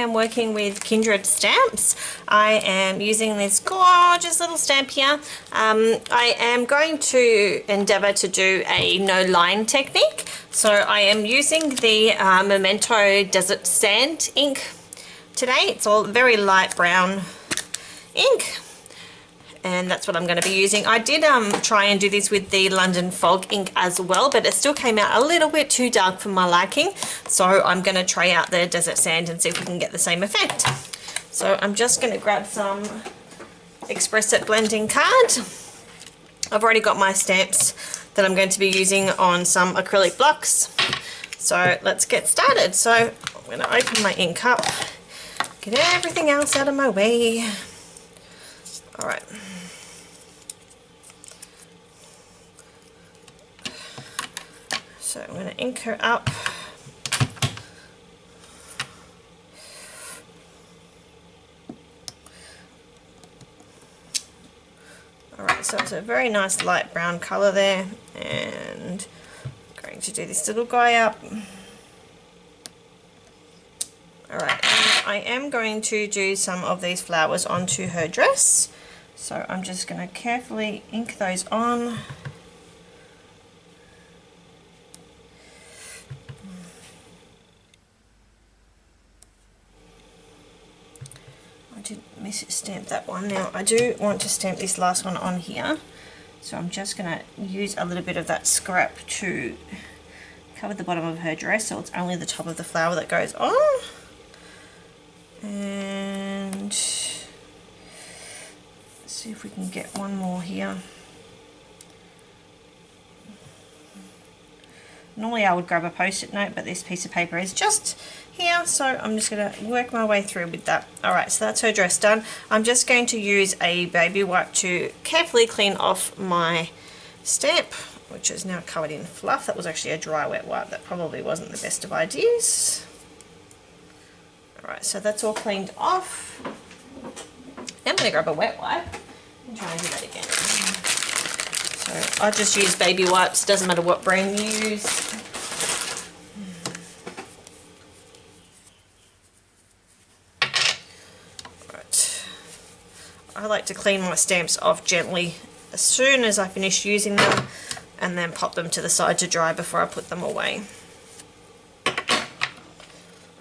am working with Kindred stamps. I am using this gorgeous little stamp here. I am going to endeavour to do a no line technique. So I am using the Memento Desert Sand ink today. It's all very light brown ink, and that's what I'm going to be using. I did try and do this with the London Fog ink as well, but it still came out a little bit too dark for my liking, so I'm going to try out the Desert Sand and see if we can get the same effect. So I'm just going to grab some Express It blending card. I've already got my stamps that I'm going to be using on some acrylic blocks, so let's get started. So I'm going to open my ink up, get everything else out of my way. Alright. So I'm going to ink her up. Alright, so it's a very nice light brown colour there, and I'm going to do this little guy up. Alright, I am going to do some of these flowers onto her dress, so I'm just going to carefully ink those on. I did miss-stamp that one. Now I do want to stamp this last one on here, so I'm just going to use a little bit of that scrap to cover the bottom of her dress, so it's only the top of the flower that goes on. And let's see if we can get one more here. Normally I would grab a post-it note, but this piece of paper is just here, so I'm just going to work my way through with that. Alright, so that's her dress done. I'm just going to use a baby wipe to carefully clean off my stamp, which is now covered in fluff. That was actually a dry wet wipe. That probably wasn't the best of ideas. Alright, so that's all cleaned off. Now I'm going to grab a wet wipe and try and do that again. So I just use baby wipes, doesn't matter what brand you use. Right. I like to clean my stamps off gently as soon as I finish using them, and then pop them to the side to dry before I put them away.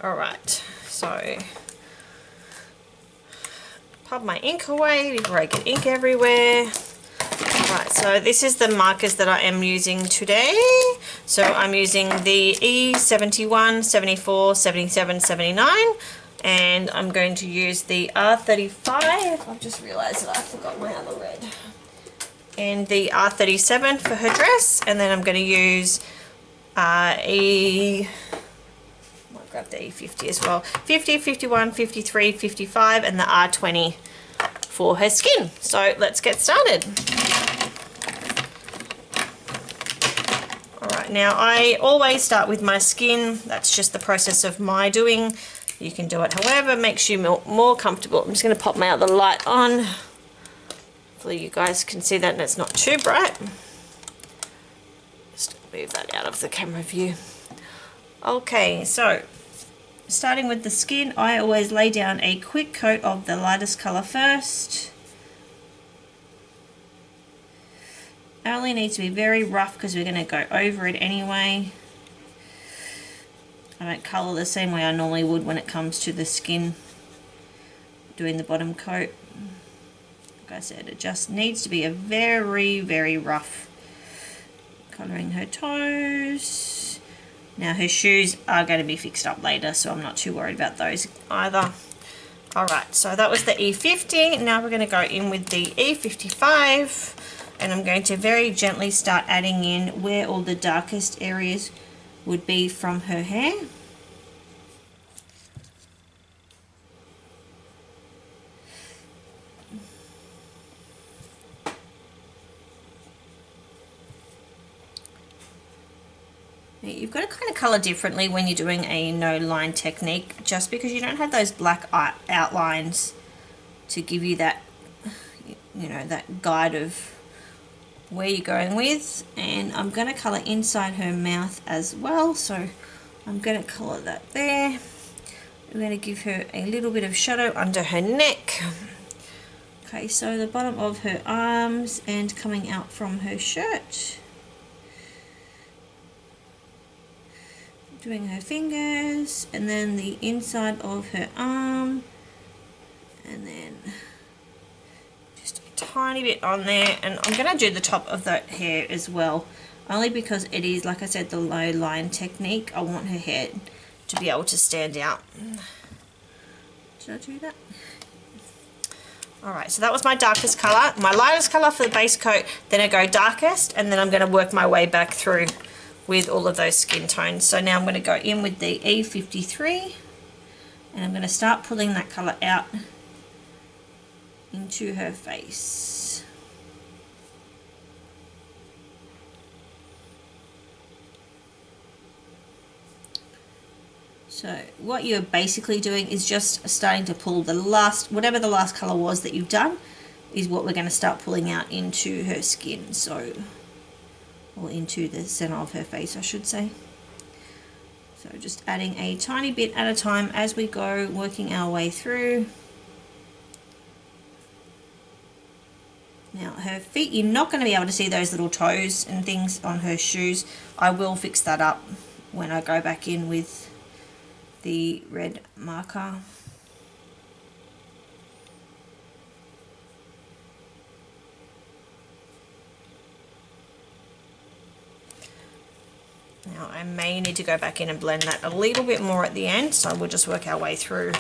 Alright. So, pop my ink away before I get ink everywhere. Right, so this is the markers that I am using today. So I'm using the E71, 74, 77, 79, and I'm going to use the R35. I've just realised that I forgot my other red. And the R37 for her dress, and then I'm going to use grab the E50 as well. 50, 51, 53, 55, and the R20 for her skin. So let's get started. Alright, now I always start with my skin. That's just the process of my doing. You can do it however makes you more comfortable. I'm just going to pop my other light on. Hopefully you guys can see that and it's not too bright. Just move that out of the camera view. Okay, so starting with the skin, I always lay down a quick coat of the lightest colour first. It only needs to be very rough because we're going to go over it anyway. I don't colour the same way I normally would when it comes to the skin, doing the bottom coat. Like I said, it just needs to be a very, very rough. Colouring her toes. Now her shoes are going to be fixed up later, so I'm not too worried about those either. Alright, so that was the E50. Now we're going to go in with the E55, and I'm going to very gently start adding in where all the darkest areas would be from her hair. You've got to kind of colour differently when you're doing a no line technique, just because you don't have those black outlines to give you that, you know, that guide of where you're going with. And I'm going to colour inside her mouth as well, so I'm going to colour that there. we're going to give her a little bit of shadow under her neck. Okay, so the bottom of her arms and coming out from her shirt. Doing her fingers, and then the inside of her arm, and then just a tiny bit on there. And I'm going to do the top of that hair as well, only because it is, like I said, the low line technique. I want her hair to be able to stand out. Did I do that? Alright, so that was my darkest colour. My lightest colour for the base coat, then I go darkest, and then I'm going to work my way back through with all of those skin tones. So now I'm going to go in with the E53, and I'm going to start pulling that colour out into her face. So what you're basically doing is just starting to pull the last, whatever the last colour was that you've done, is what we're going to start pulling out into her skin. So, or into the centre of her face, I should say. So just adding a tiny bit at a time as we go, working our way through. Now her feet, you're not going to be able to see those little toes and things on her shoes. I will fix that up when I go back in with the red marker. Now I may need to go back in and blend that a little bit more at the end, so we'll just work our way through.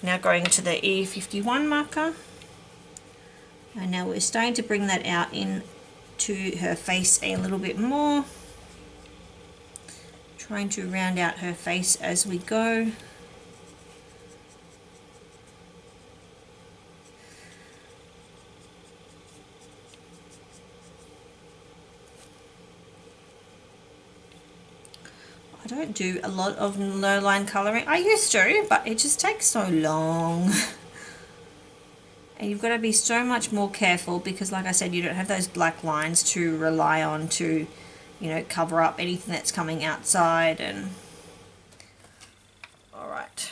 Now going to the E51 marker, and now we're starting to bring that out into her face a little bit more, trying to round out her face as we go. I don't do a lot of low line colouring. I used to, but it just takes so long. And you've got to be so much more careful because, like I said, you don't have those black lines to rely on to, you know, cover up anything that's coming outside. And all right.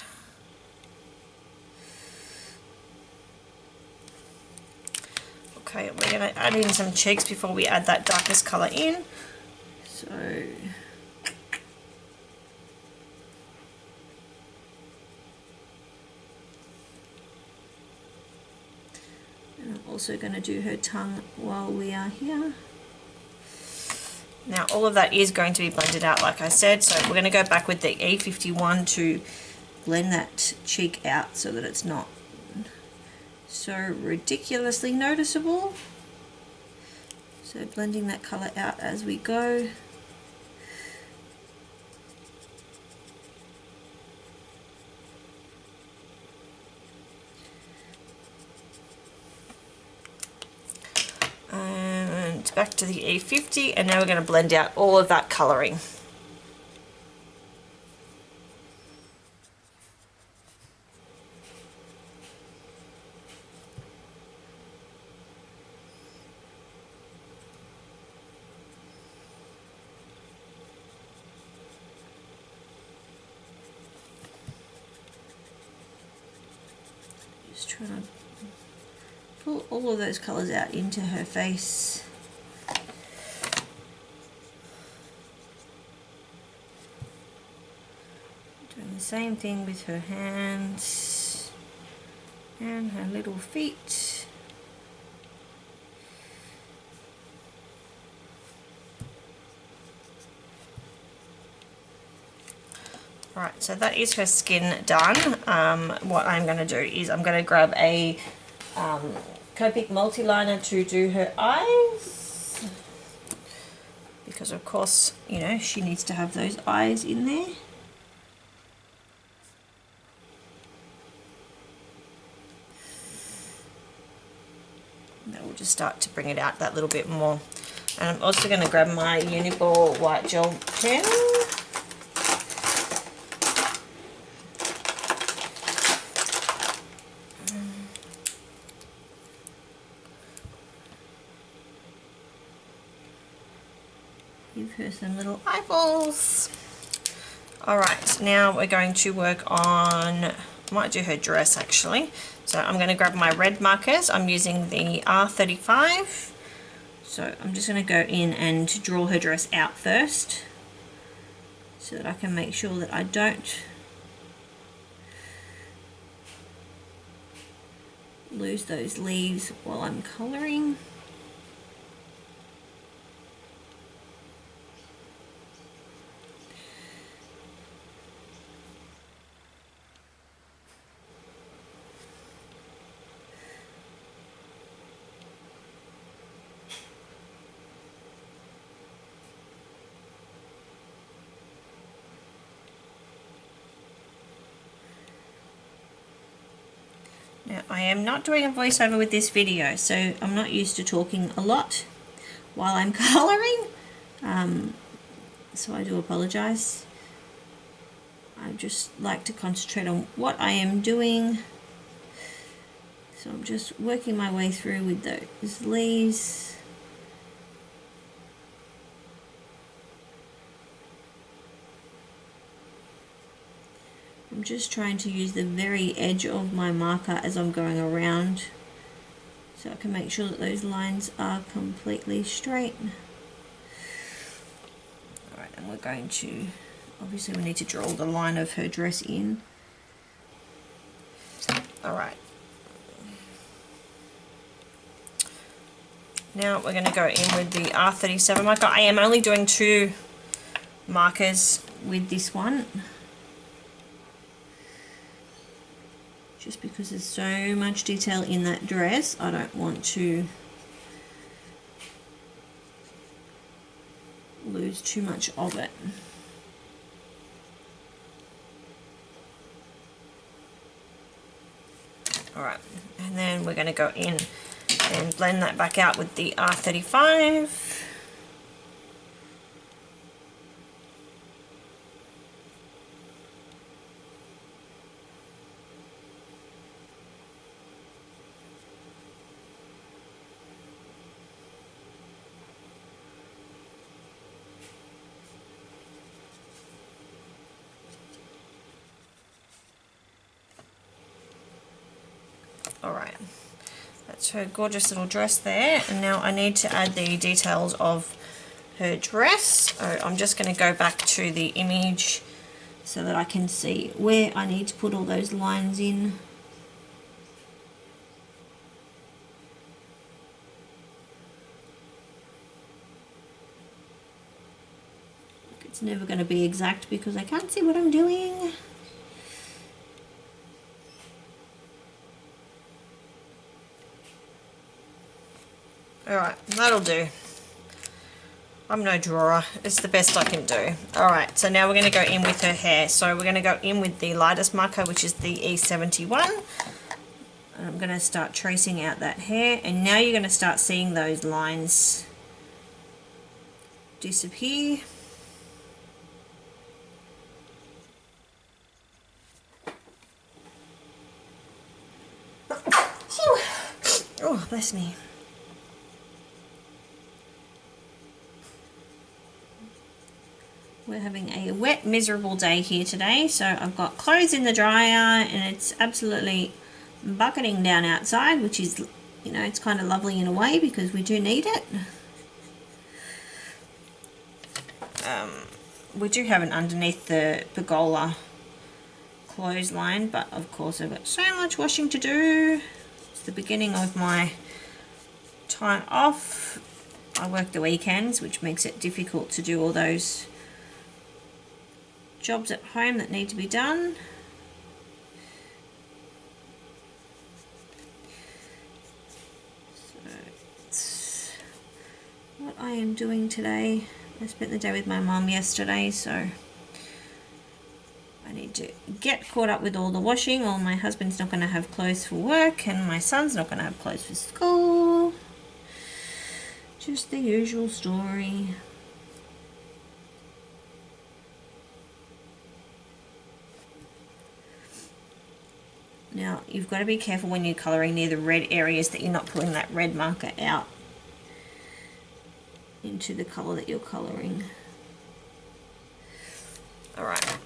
Okay, we're going to add in some cheeks before we add that darkest colour in. So I'm also going to do her tongue while we are here. Now all of that is going to be blended out, like I said, so we're going to go back with the E51 to blend that cheek out so that it's not so ridiculously noticeable. So blending that colour out as we go. And back to the E50, and now we're going to blend out all of that colouring. Just trying to pull all of those colours out into her face. Doing the same thing with her hands and her little feet. Right, so that is her skin done. What I'm going to do is I'm going to grab a Copic multi-liner to do her eyes, because of course, you know, she needs to have those eyes in there. That will just start to bring it out that little bit more. And I'm also going to grab my Uniball white gel pen. Give her some little eyeballs. Alright, now we're going to work on, I might do her dress actually. So I'm going to grab my red markers. I'm using the R35. So I'm just going to go in and draw her dress out first, so that I can make sure that I don't lose those leaves while I'm colouring. Now, I am not doing a voiceover with this video, so I'm not used to talking a lot while I'm colouring, so I do apologise. I just like to concentrate on what I am doing, so I'm just working my way through with those leaves. I'm just trying to use the very edge of my marker as I'm going around, so I can make sure that those lines are completely straight. Alright, and we're going to, obviously we need to draw the line of her dress in. Alright. Now we're going to go in with the R37 marker. I am only doing 2 markers with this one, just because there's so much detail in that dress. I don't want to lose too much of it. Alright, and then we're going to go in and blend that back out with the R35. Alright, that's her gorgeous little dress there, and now I need to add the details of her dress. So I'm just going to go back to the image so that I can see where I need to put all those lines in. It's never going to be exact because I can't see what I'm doing. Alright, that'll do. I'm no drawer. It's the best I can do. Alright, so now we're going to go in with her hair. So we're going to go in with the lightest marker, which is the E71. And I'm going to start tracing out that hair. And now you're going to start seeing those lines disappear. Oh, bless me. We're having a wet, miserable day here today, so I've got clothes in the dryer and it's absolutely bucketing down outside, which is, you know, it's kind of lovely in a way because we do need it. We do have an underneath the pergola clothesline, but of course I've got so much washing to do. It's the beginning of my time off. I work the weekends, which makes it difficult to do all those jobs at home that need to be done. So that's what I am doing today. I spent the day with my mum yesterday, so I need to get caught up with all the washing, or my husband's not going to have clothes for work and my son's not going to have clothes for school. Just the usual story. Now, you've got to be careful when you're colouring near the red areas that you're not pulling that red marker out into the colour that you're colouring. Alright,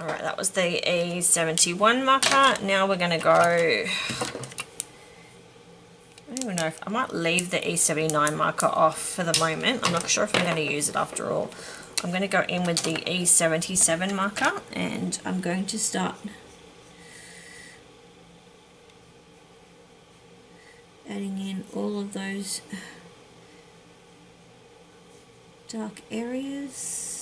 Alright, that was the E71 marker. Now we're going to go, I don't even know if I might leave the E79 marker off for the moment. I'm not sure if I'm going to use it after all. I'm going to go in with the E77 marker, and I'm going to start adding in all of those dark areas.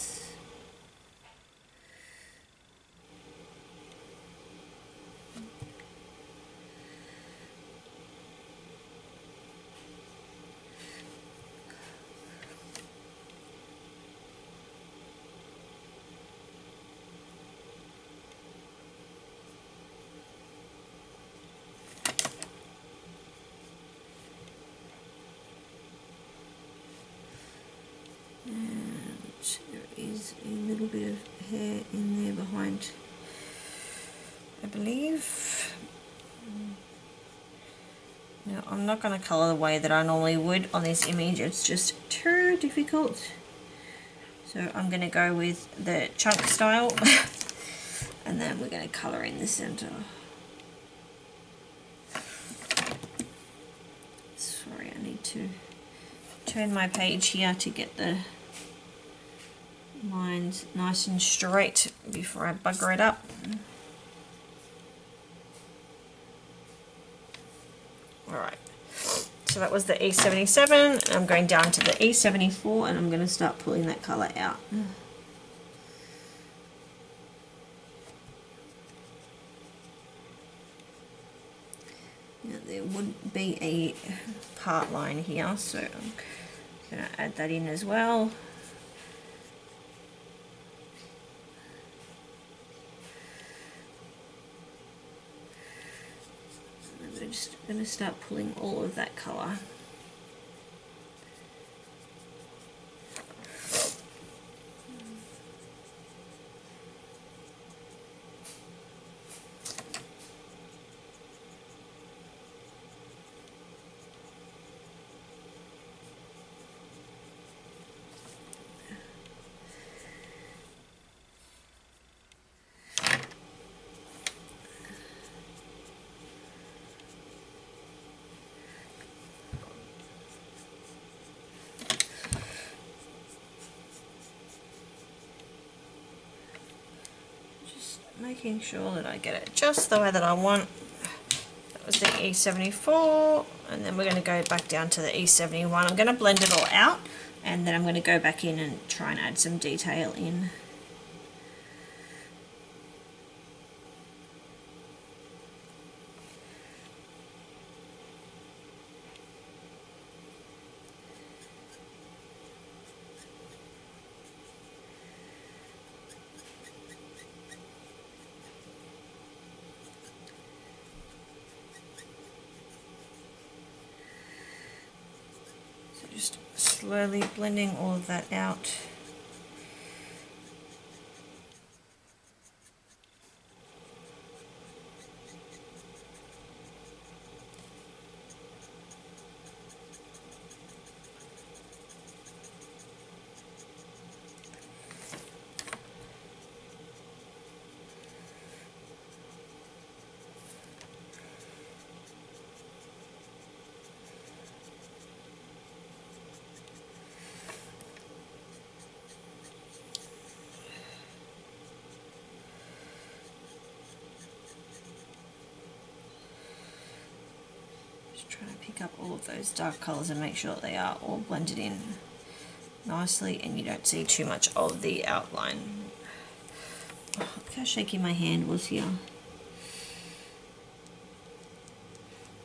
A little bit of hair in there behind, I believe. Now I'm not going to colour the way that I normally would on this image, it's just too difficult. So I'm going to go with the chunk style and then we're going to colour in the centre. Sorry, I need to turn my page here to get the lines nice and straight before I bugger it up. Alright, so that was the E77. I'm going down to the E74 and I'm going to start pulling that colour out. Now there would be a part line here, so I'm going to add that in as well. I'm just going to start pulling all of that colour. Making sure that I get it just the way that I want. That was the E74, and then we're going to go back down to the E71. I'm going to blend it all out, and then I'm going to go back in and try and add some detail in. Just slowly blending all of that out. Try to pick up all of those dark colours and make sure that they are all blended in nicely and you don't see too much of the outline. Oh, look how shaky my hand was here.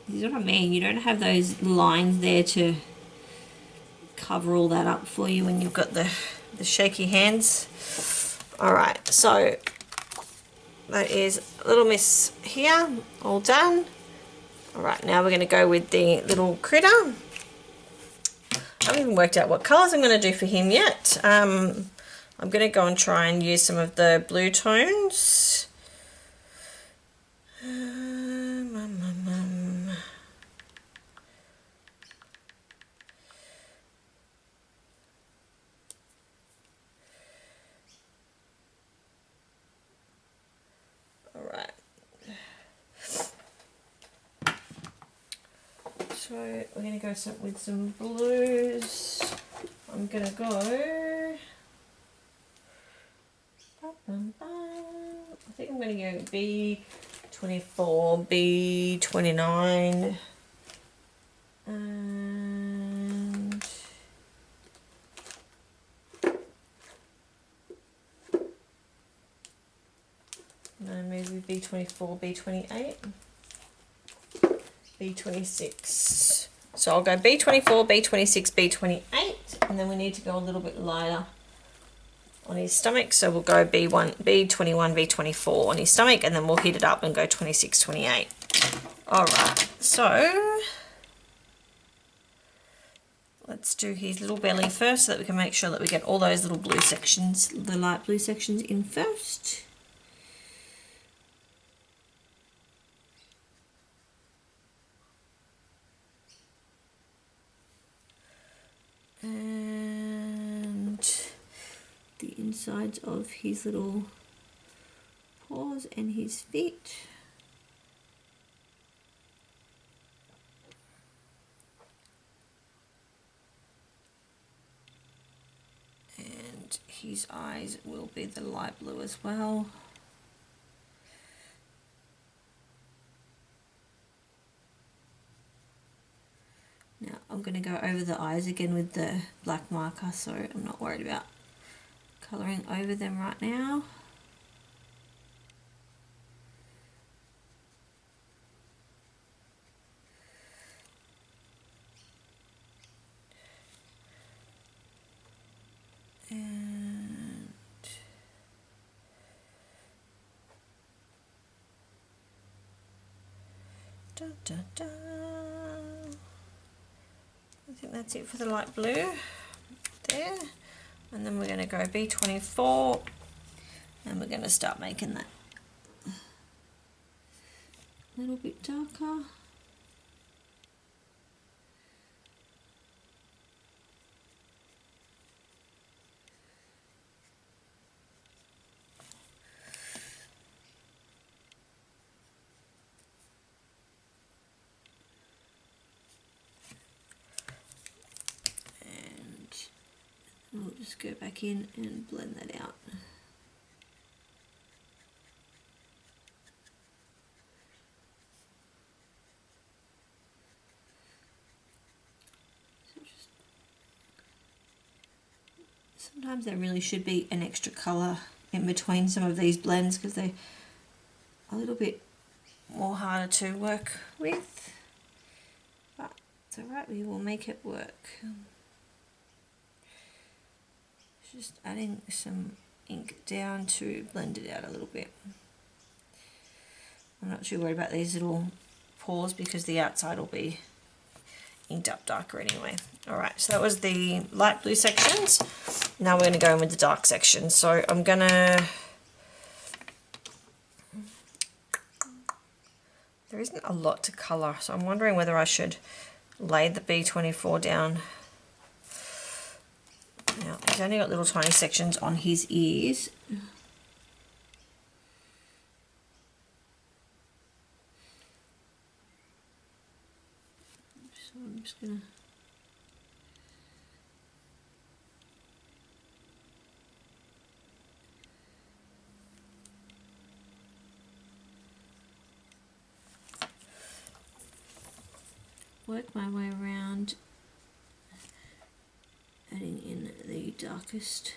This is what I mean, you don't have those lines there to cover all that up for you when you've got the shaky hands. Alright, so that is a little miss here, all done. Alright, now we're going to go with the little critter. I haven't even worked out what colours I'm going to do for him yet. I'm going to go and try and use some of the blue tones. So we're going to go with some blues. I'm going to go, I think I'm going to go B24, B29, and no, maybe B24, B28, B26. So I'll go B24, B26, B28, and then we need to go a little bit lighter on his stomach, so we'll go B1, B21, B24 on his stomach, and then we'll heat it up and go 26, 28. Alright, so let's do his little belly first so that we can make sure that we get all those little blue sections, the light blue sections in first. And the insides of his little paws and his feet. And his eyes will be the light blue as well. Now I'm going to go over the eyes again with the black marker, so I'm not worried about colouring over them right now. And da, da, da. I think that's it for the light blue there, and then we're going to go B24 and we're going to start making that a little bit darker. We'll just go back in and blend that out. Sometimes there really should be an extra colour in between some of these blends because they're a little bit more harder to work with, but it's alright, we will make it work. Just adding some ink down to blend it out a little bit. I'm not too worried about these little paws because the outside will be inked up darker anyway. Alright, so that was the light blue sections. Now we're going to go in with the dark section. So I'm going to... There isn't a lot to colour, so I'm wondering whether I should lay the B24 down. Now, he's only got little tiny sections on his ears. So I'm just going to... work my way around, adding in the darkest.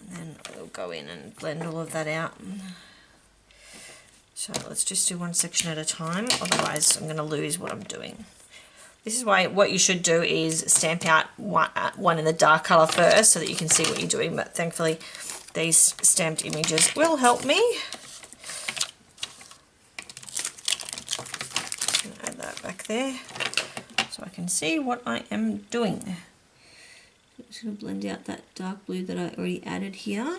And then we'll go in and blend all of that out. So let's just do one section at a time, otherwise I'm going to lose what I'm doing. This is why what you should do is stamp out one in the dark colour first so that you can see what you're doing, but thankfully these stamped images will help me. Just going to add that back there so I can see what I am doing. So I'm just going to blend out that dark blue that I already added here.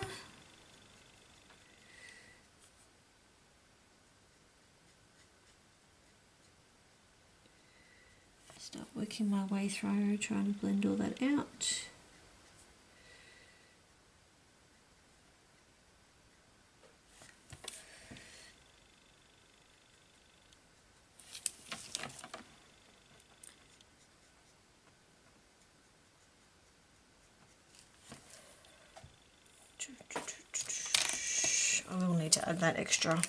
Start working my way through, trying to blend all that out. I will need to add that extra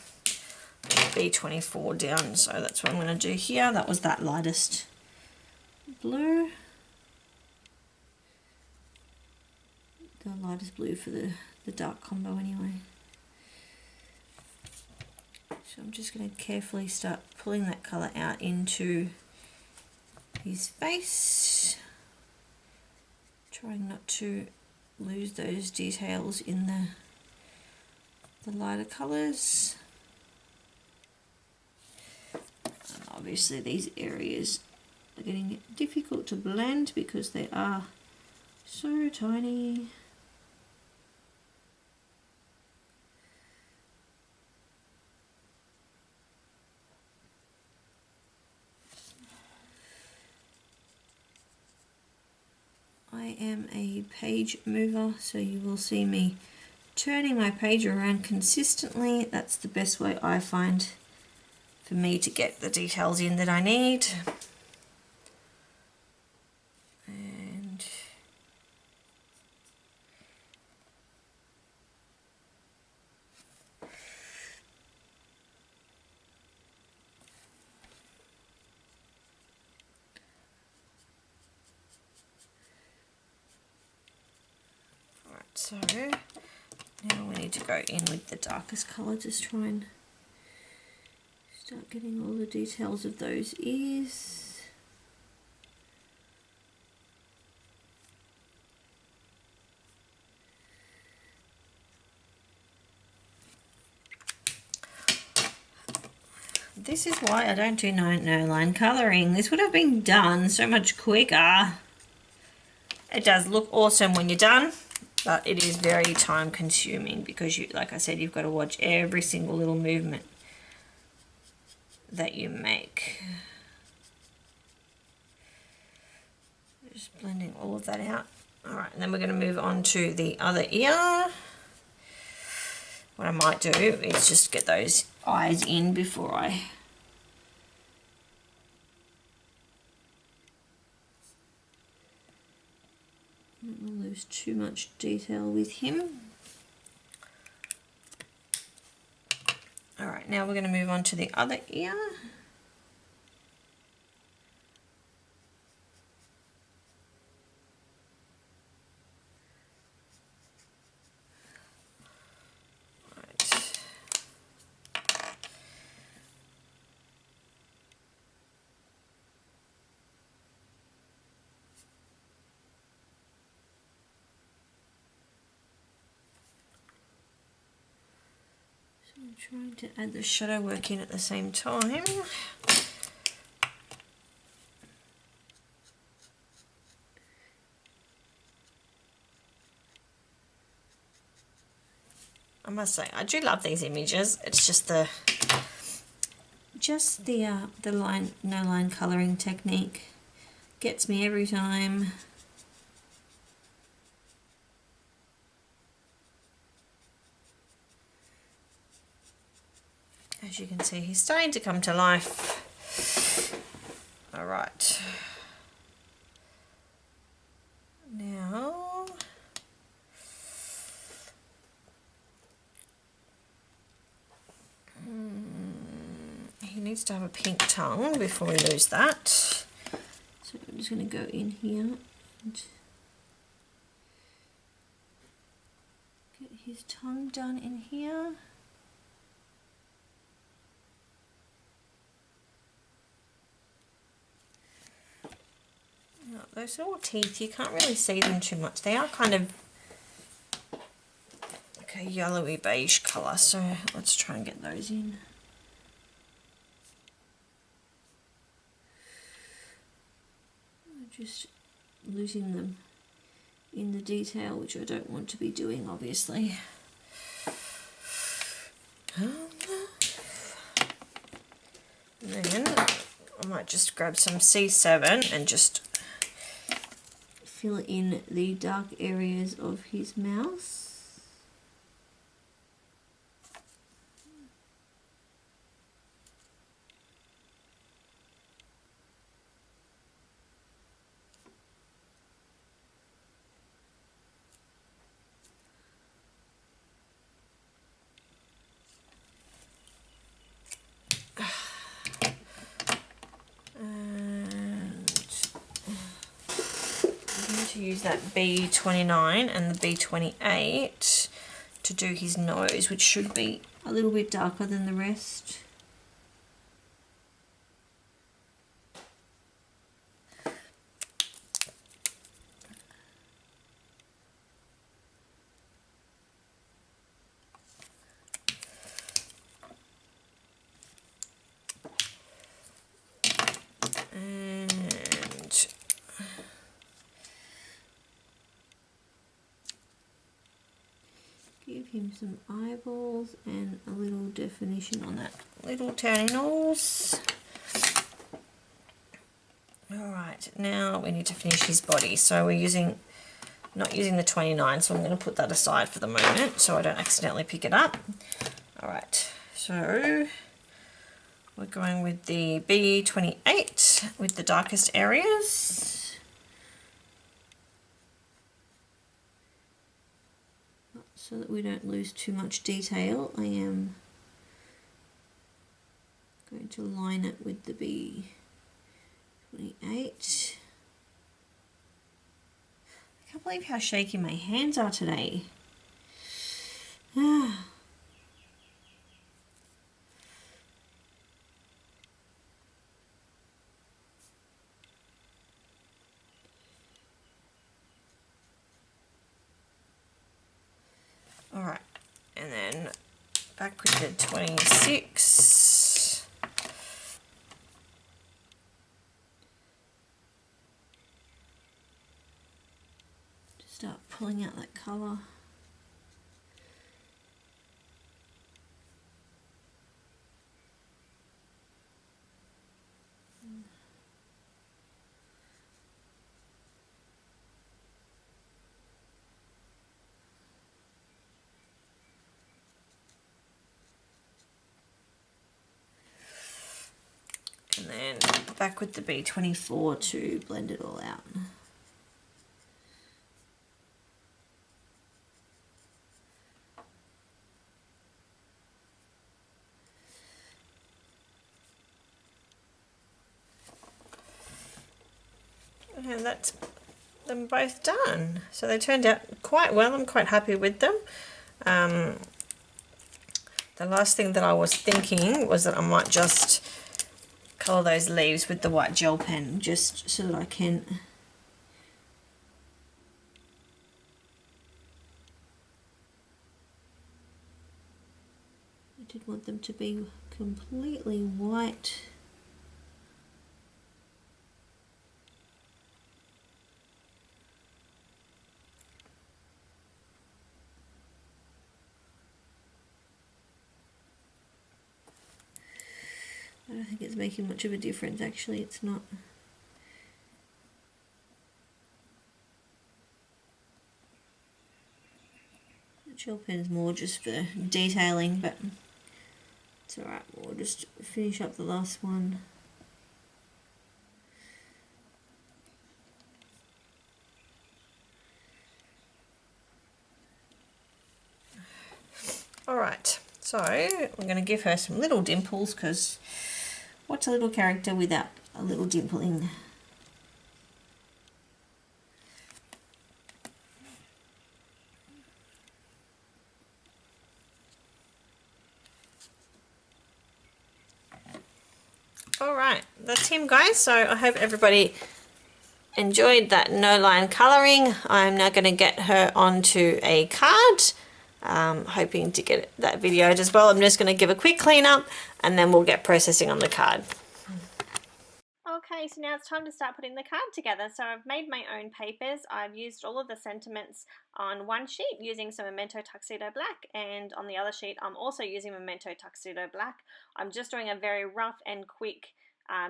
B24 down, so that's what I'm going to do here. That was that lightest blue. The lightest blue for the dark combo anyway. So I'm just going to carefully start pulling that colour out into his face, trying not to lose those details in the lighter colours. And obviously these areas are getting difficult to blend because they are so tiny. I am a page mover, so you will see me turning my page around consistently. That's the best way I find for me to get the details in that I need. And so now we need to go in with the darkest colour, just try and start getting all the details of those ears. This is why I don't do no line colouring. This would have been done so much quicker. It does look awesome when you're done, but it is very time consuming because you, like I said, you've got to watch every single little movement that you make. Just blending all of that out. All right, and then we're going to move on to the other ear. What I might do is just get those eyes in before I don't lose too much detail with him. Alright, now we're going to move on to the other ear. I'm trying to add the shadow work in at the same time. I must say, I do love these images. It's just the line, no line colouring technique gets me every time. As you can see, he's starting to come to life. All right. Now, he needs to have a pink tongue before we lose that. So I'm just going to go in here and get his tongue done in here. Those little teeth, you can't really see them too much. They are kind of like a yellowy beige colour, so let's try and get those in. Just losing them in the detail, which I don't want to be doing, obviously. And then I might just grab some C7 and just fill in the dark areas of his mouth. To use that B29 and the B28 to do his nose, which should be a little bit darker than the rest. Give him some eyeballs and a little definition on that little tiny nose. Alright, now we need to finish his body. So we're not using the 29, so I'm going to put that aside for the moment so I don't accidentally pick it up. Alright, so we're going with the B28 with the darkest areas. So that we don't lose too much detail, I am going to line it with the B28. I can't believe how shaky my hands are today. Alright, and then back with the 26. Just start pulling out that colour. And then back with the B24 to blend it all out. And that's them both done. So they turned out quite well. I'm quite happy with them. The last thing that I was thinking was that I might just colour those leaves with the white gel pen, just so that I can I did want them to be completely white. I don't think it's making much of a difference, actually. It's not. The gel pen's more just for detailing, but it's alright. We'll just finish up the last one. Alright, so I'm going to give her some little dimples, because what's a little character without a little dimpling? Alright, that's him, guys. So I hope everybody enjoyed that no line colouring. I'm now going to get her onto a card. Hoping to get that videoed as well. I'm just going to give a quick clean up and then we'll get processing on the card. Okay, so now it's time to start putting the card together. So I've made my own papers. I've used all of the sentiments on one sheet using some Memento Tuxedo Black, and on the other sheet I'm also using Memento Tuxedo Black. I'm just doing a very rough and quick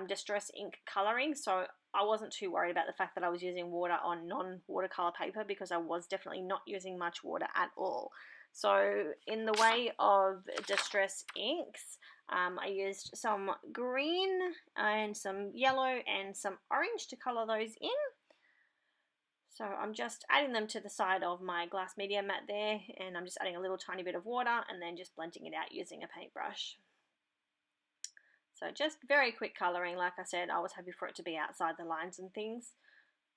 Distress ink colouring, so I wasn't too worried about the fact that I was using water on non-watercolour paper, because I was definitely not using much water at all. So in the way of distress inks, I used some green and some yellow and some orange to colour those in. So I'm just adding them to the side of my glass media mat there, and I'm just adding a little tiny bit of water and then just blending it out using a paintbrush. So just very quick colouring. Like I said, I was happy for it to be outside the lines and things.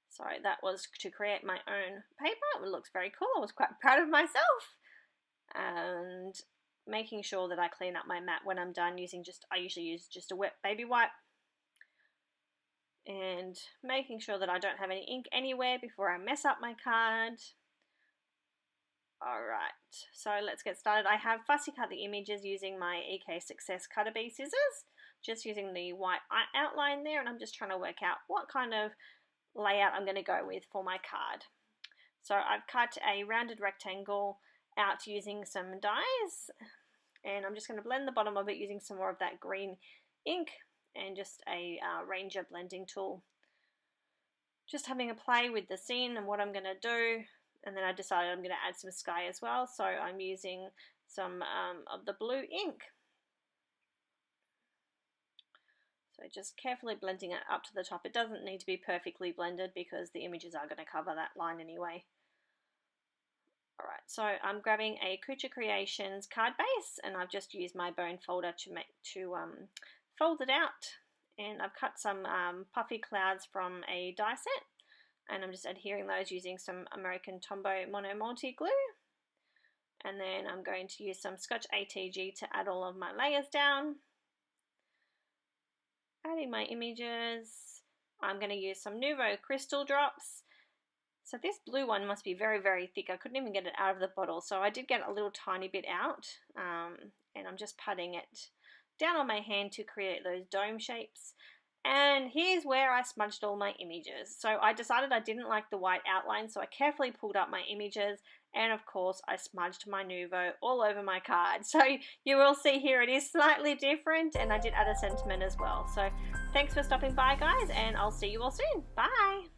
So that was to create my own paper. It looks very cool. I was quite proud of myself. And making sure that I clean up my mat when I'm done using I usually use just a wet baby wipe. And making sure that I don't have any ink anywhere before I mess up my card. Alright, so let's get started. I have fussy cut the images using my EK Success Cutter Bee scissors, just using the white outline there, and I'm just trying to work out what kind of layout I'm going to go with for my card. So I've cut a rounded rectangle out using some dies, and I'm just going to blend the bottom of it using some more of that green ink and just a Ranger blending tool. Just having a play with the scene and what I'm going to do. And then I decided I'm going to add some sky as well, so I'm using some of the blue ink. So just carefully blending it up to the top. It doesn't need to be perfectly blended because the images are going to cover that line anyway. Alright, so I'm grabbing a Kucha Creations card base, and I've just used my bone folder to fold it out. And I've cut some puffy clouds from a die set. And I'm just adhering those using some American Tombow Mono Multi glue. And then I'm going to use some Scotch ATG to add all of my layers down. Adding my images. I'm going to use some Nuvo crystal drops. So this blue one must be very, very thick. I couldn't even get it out of the bottle. So I did get a little tiny bit out. And I'm just patting it down on my hand to create those dome shapes. And here's where I smudged all my images. So I decided I didn't like the white outline, so I carefully pulled up my images, and of course I smudged my Nuvo all over my card. So you will see here it is slightly different, and I did add a sentiment as well. So thanks for stopping by, guys, and I'll see you all soon. Bye!